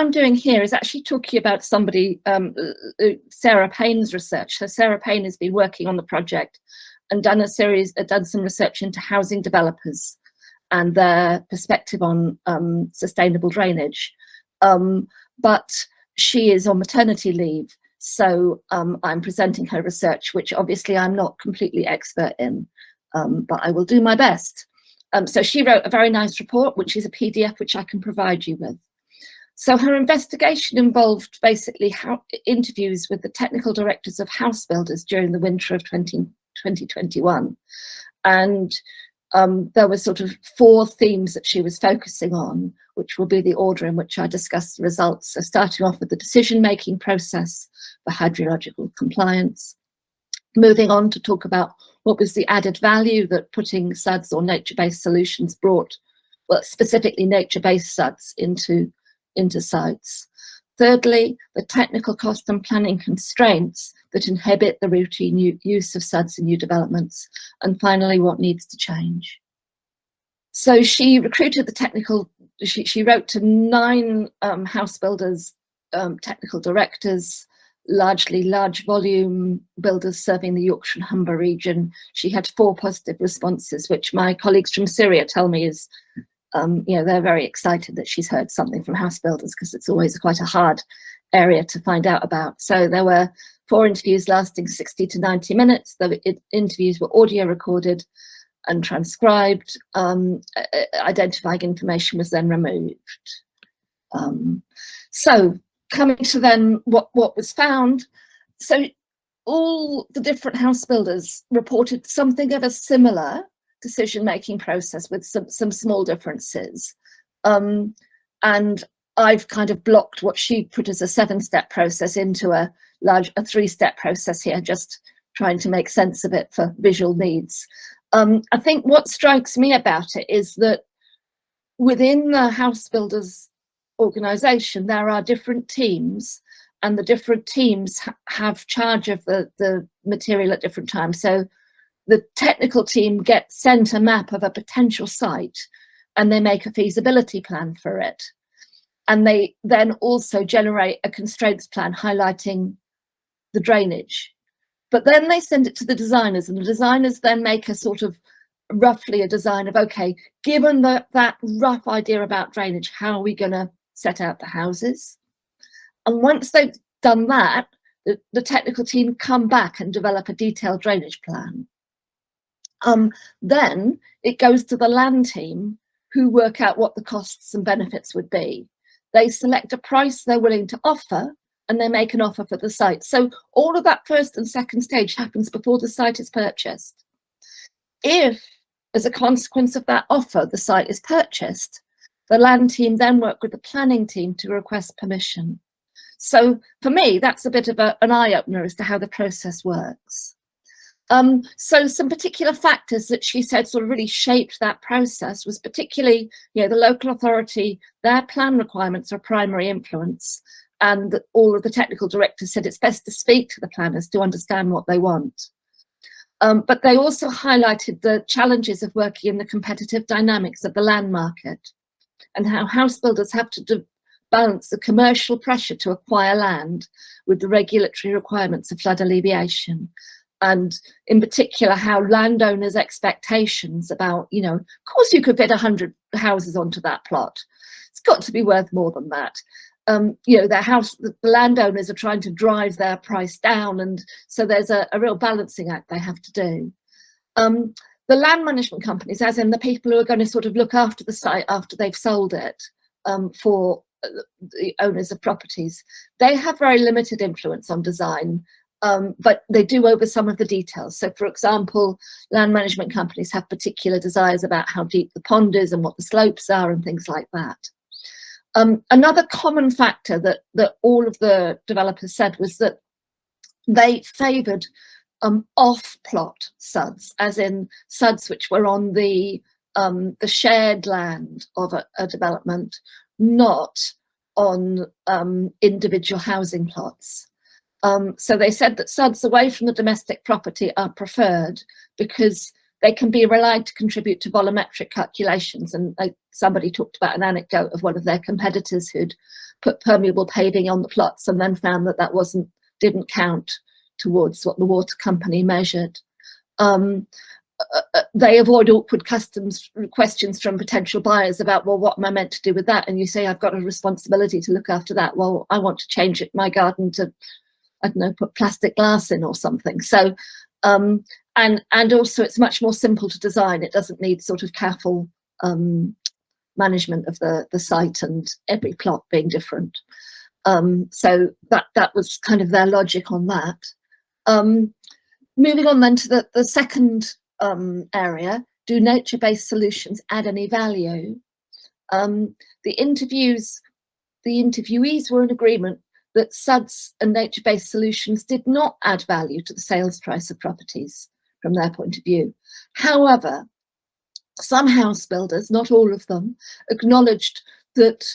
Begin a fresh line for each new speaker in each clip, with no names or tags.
I'm doing here is actually talking about somebody, Sarah Payne's research. So Sarah Payne has been working on the project and done some research into housing developers and their perspective on sustainable drainage. But she is on maternity leave, so I'm presenting her research, which obviously I'm not completely expert in, but I will do my best. So she wrote a very nice report, which is a PDF which I can provide you with. So her investigation involved basically interviews with the technical directors of house builders during the winter of 2021. And there were sort of 4 themes that she was focusing on, which will be the order in which I discuss the results. So starting off with the decision-making process for hydrological compliance, moving on to talk about what was the added value that putting SuDs or nature-based solutions brought, well, specifically nature-based SuDs into sites. Thirdly, the technical cost and planning constraints that inhibit the routine use of SuDs in new developments. And finally, what needs to change. So she recruited the technical, she wrote to 9 house builders, technical directors, largely large volume builders serving the Yorkshire and Humber region. She had 4 positive responses, which my colleagues from Syria tell me is, they're very excited that she's heard something from house builders, because it's always quite a hard area to find out about. So there were 4 interviews lasting 60 to 90 minutes. The interviews were audio recorded and transcribed. Identifying information was then removed. So coming to then what was found. So all the different house builders reported something of a similar decision-making process with some small differences. And I've kind of blocked what she put as a 7-step process into a 3-step process here, just trying to make sense of it for visual needs. I think what strikes me about it is that within the house builders organisation, there are different teams, and the different teams have charge of the material at different times. So the technical team gets sent a map of a potential site, and they make a feasibility plan for it. And they then also generate a constraints plan highlighting the drainage. But then they send it to the designers, and the designers then make a sort of roughly a design of, okay, given that rough idea about drainage, how are we going to set out the houses? And once they've done that, the technical team come back and develop a detailed drainage plan. Then it goes to the land team, who work out what the costs and benefits would be. They select a price they're willing to offer, and they make an offer for the site. So all of that first and second stage happens before the site is purchased. If, as a consequence of that offer, the site is purchased, the land team then work with the planning team to request permission. So for me, that's a bit of an eye-opener as to how the process works. So some particular factors that she said sort of really shaped that process was particularly, the local authority, their plan requirements are primary influence, and all of the technical directors said it's best to speak to the planners to understand what they want. But they also highlighted the challenges of working in the competitive dynamics of the land market, and how house builders have to balance the commercial pressure to acquire land with the regulatory requirements of flood alleviation. And in particular, how landowners' expectations about, of course you could fit 100 houses onto that plot. It's got to be worth more than that. The landowners are trying to drive their price down, and so there's a real balancing act they have to do. The land management companies, as in the people who are going to sort of look after the site after they've sold it for the owners of properties, they have very limited influence on design, but they do over some of the details. So, for example, land management companies have particular desires about how deep the pond is and what the slopes are and things like that. Another common factor that all of the developers said was that they favoured off-plot SuDs, as in SuDs which were on the shared land of a development, not on individual housing plots. So they said that SuDs away from the domestic property are preferred because They can be relied to contribute to volumetric calculations. And somebody talked about an anecdote of one of their competitors who'd put permeable paving on the plots and then found that that didn't count towards what the water company measured. They avoid awkward customs questions from potential buyers about, well, what am I meant to do with that? And you say, I've got a responsibility to look after that. Well, I want to change my garden to, I don't know, put plastic glass in or something. So, and also it's much more simple to design. It doesn't need sort of careful management of the site and every plot being different. So that was kind of their logic on that. Moving on then to the second area, do nature-based solutions add any value? The interviewees were in agreement that SuDs and nature-based solutions did not add value to the sales price of properties from their point of view. However, some house builders, not all of them, acknowledged that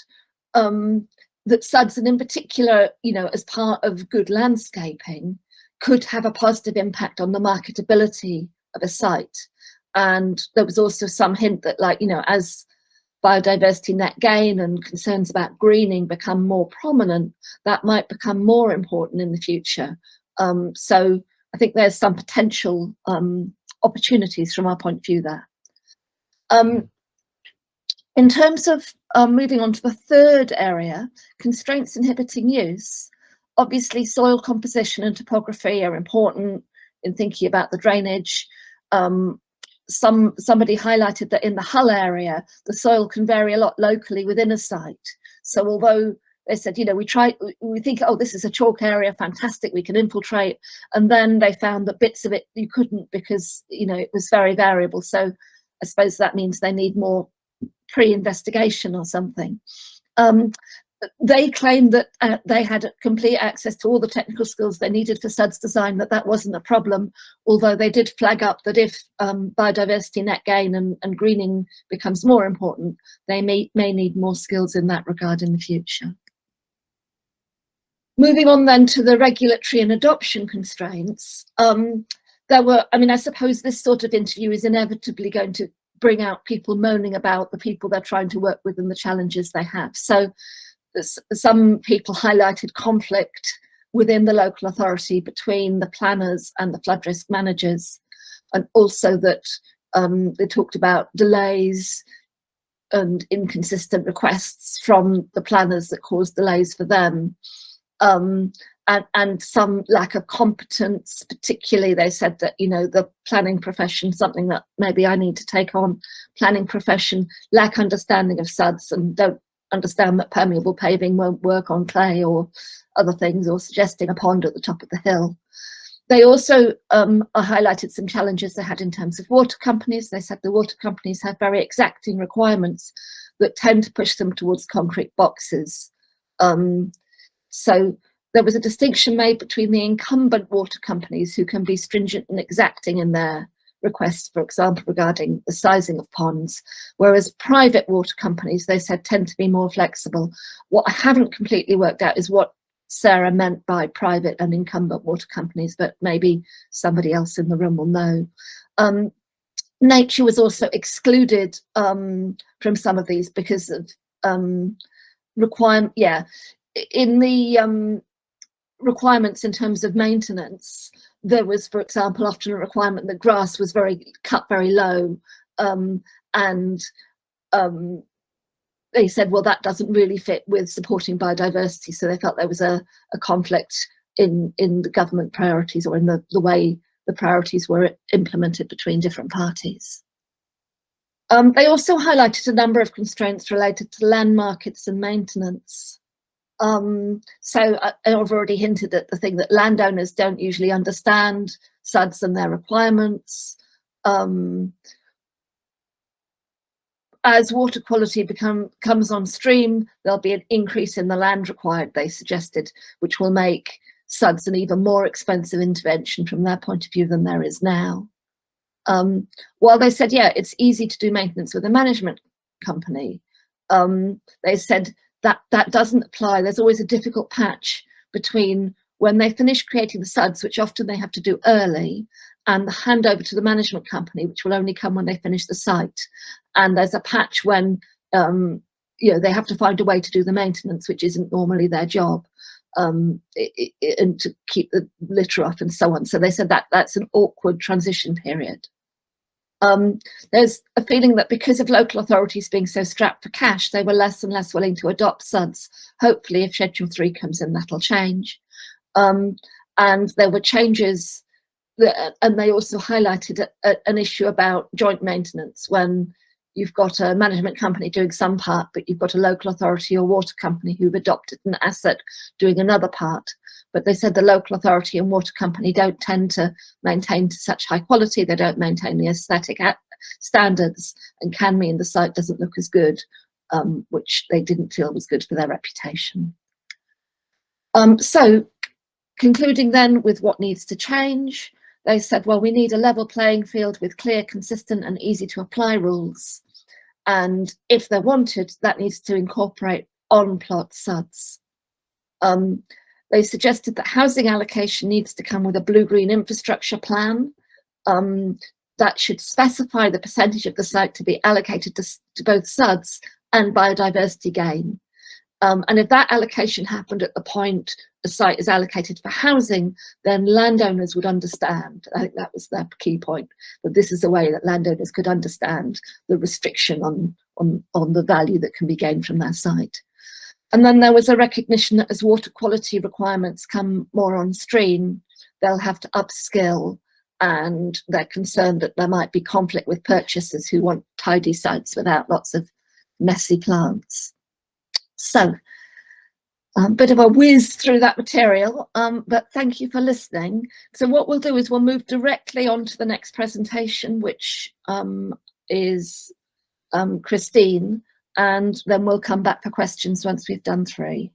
that SuDs, and in particular, you know, as part of good landscaping, could have a positive impact on the marketability of a site. And there was also some hint that, like, you know, as biodiversity net gain and concerns about greening become more prominent, that might become more important in the future. So I think there's some potential opportunities from our point of view there. In terms of moving on to the third area, constraints inhibiting use, obviously soil composition and topography are important in thinking about the drainage. Somebody highlighted that in the Hull area, the soil can vary a lot locally within a site. So although they said, you know, we think, oh, this is a chalk area, fantastic, we can infiltrate. And then they found that bits of it you couldn't because, you know, it was very variable. So I suppose that means they need more pre-investigation or something. They claimed that they had complete access to all the technical skills they needed for SuDs design, that wasn't a problem, although they did flag up that if biodiversity net gain and greening becomes more important, they may need more skills in that regard in the future. Moving on then to the regulatory and adoption constraints, there were, I mean, I suppose this sort of interview is inevitably going to bring out people moaning about the people they're trying to work with and the challenges they have. So some people highlighted conflict within the local authority between the planners and the flood risk managers, and also that they talked about delays and inconsistent requests from the planners that caused delays for them, and some lack of competence. Particularly, they said that, you know, the planning profession, something that maybe I need to take on, planning profession lack understanding of SuDs and don't understand that permeable paving won't work on clay or other things, or suggesting a pond at the top of the hill. They also highlighted some challenges they had in terms of water companies. They said the water companies have very exacting requirements that tend to push them towards concrete boxes. So there was a distinction made between the incumbent water companies, who can be stringent and exacting in their requests, for example, regarding the sizing of ponds, whereas private water companies, they said, tend to be more flexible. What I haven't completely worked out is what Sarah meant by private and incumbent water companies, but maybe somebody else in the room will know. Nature was also excluded from some of these because of in the requirements in terms of maintenance. There was, for example, often a requirement that grass was cut very low, and they said, well, that doesn't really fit with supporting biodiversity. So they felt there was a conflict in the government priorities, or in the way the priorities were implemented between different parties. They also highlighted a number of constraints related to land markets and maintenance. So I've already hinted at the thing that landowners don't usually understand SuDs and their requirements. As water quality comes on stream, there'll be an increase in the land required, they suggested, which will make SuDs an even more expensive intervention from their point of view than there is now. While they said, yeah, it's easy to do maintenance with a management company, they said that doesn't apply. There's always a difficult patch between when they finish creating the SuDs, which often they have to do early, and the handover to the management company, which will only come when they finish the site. And there's a patch when you know, they have to find a way to do the maintenance, which isn't normally their job, and to keep the litter off and so on. So they said that that's an awkward transition period. There's a feeling that because of local authorities being so strapped for cash, they were less and less willing to adopt SuDs. Hopefully, if Schedule 3 comes in, that'll change. And there were changes, and they also highlighted an issue about joint maintenance when you've got a management company doing some part, but you've got a local authority or water company who've adopted an asset doing another part. But they said the local authority and water company don't tend to maintain to such high quality, they don't maintain the aesthetic standards, and can mean the site doesn't look as good, which they didn't feel was good for their reputation. So concluding then with what needs to change, they said, well, we need a level playing field with clear, consistent and easy to apply rules. And if they're wanted, that needs to incorporate on-plot SuDs. They suggested that housing allocation needs to come with a blue-green infrastructure plan that should specify the percentage of the site to be allocated to both SuDs and biodiversity gain. And if that allocation happened at the point a site is allocated for housing, then landowners would understand. I think that was their key point, that this is a way that landowners could understand the restriction on the value that can be gained from their site. And then there was a recognition that as water quality requirements come more on stream, they'll have to upskill, and they're concerned that there might be conflict with purchasers who want tidy sites without lots of messy plants. So, a bit of a whiz through that material, but thank you for listening. So what we'll do is we'll move directly on to the next presentation, which is Christine, and then we'll come back for questions once we've done 3.